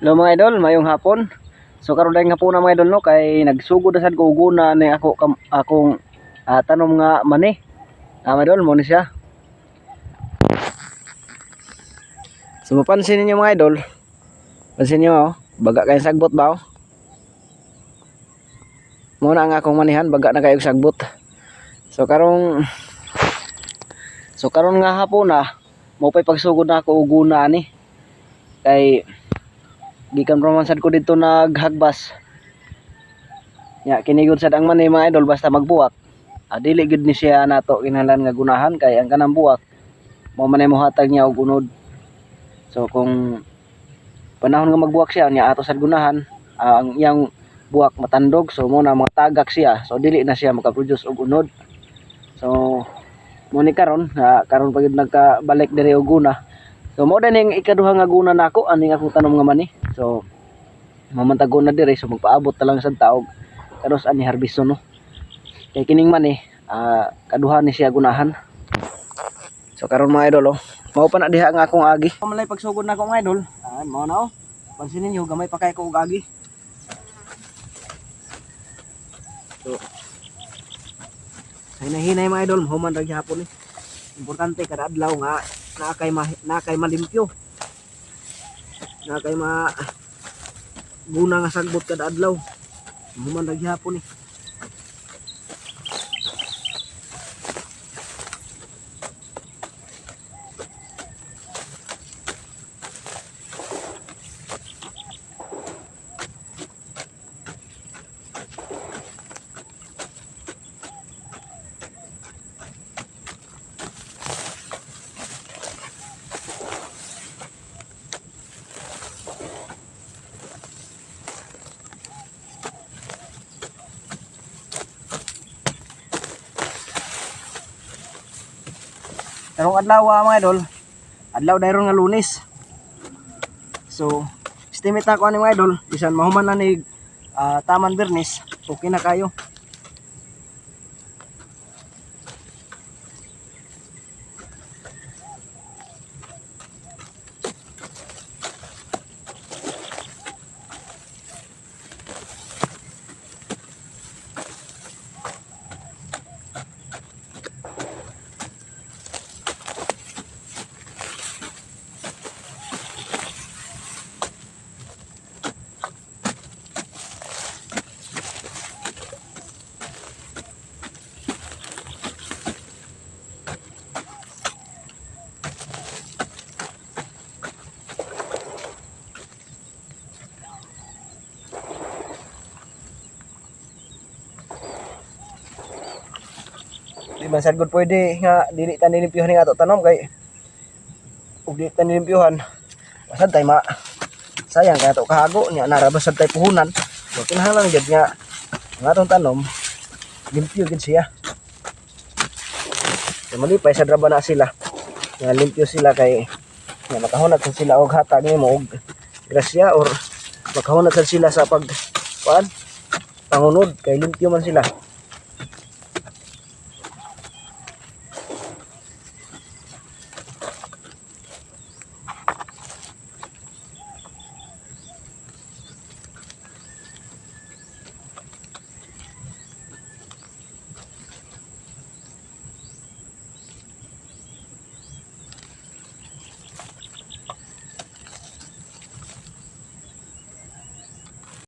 Hello mga idol, mayong hapon. So karon dayong hapon na mga idol no kay nagsugod na sad ko uguna ni akong tanom nga mani. Mga idol mo ni siya. So mapansin niyo mga idol. Pansin niyo oh, baga kay sagbot ba oh. Mo na nga akong manihan baga na kayog sagbot. So karon nga hapon na mo pay pagsugod na ako uguna ni. Kay gikan pa man sad ko dito naghagbas. Ya kinigod sad ang mani mga idol basta magbuwak. Dili gid ni siya nato kinahanglan nga gunahan kay ang kanang buwak mao man ay mohatag niya og unod. So kung panahon nga magbuwak siya nya ato sad gunahan, ang iyang buwak matandog so mo na mga tagak siya. So dili na siya maka-produce og unod. So mo ni karon pa gid nagkabalik diri og guna. So mo ning ikaduha nga guna nako aning akong tanom nga mani. So mamantago na dire so magpaabot ta lang sa taog karos ani harbison no. Kay kining mani kaduha ni siya gunahan. So karon mga idol oh, mao pa na diha nga akong agi. Malay pagsugod na ako mga idol. Mao na oh. Pansinin niyo gamay pa kay ko og agi. So hinay-hinay mga idol, human ra gyapon ni. Importante kada adlaw nga nakay malimpyo. Nakay guna nga sagbot kada adlaw. Human ra gyapon ni. Karong adlaw mga idol, adlaw dayron nga Lunes. So, estimate na ko ani mga idol, bisan mahuman na ni taman Biyernes, okay na kayo. Di man sad gud pwede nga dili ta nilimpyuhan nga ato tanom kay ug dili ta nilimpyuhan basad tay sayang kay ato kahago nya narabasad tay puhunan. So kinahanglan gid nga ang atong tanom limpyo gid siya. So malipay sad ra ba na sila nga limpyo sila kay nga makahunat sad sila og hatag nimo og grasya or makahunat sad sila sa pangunod kay limpyo man sila.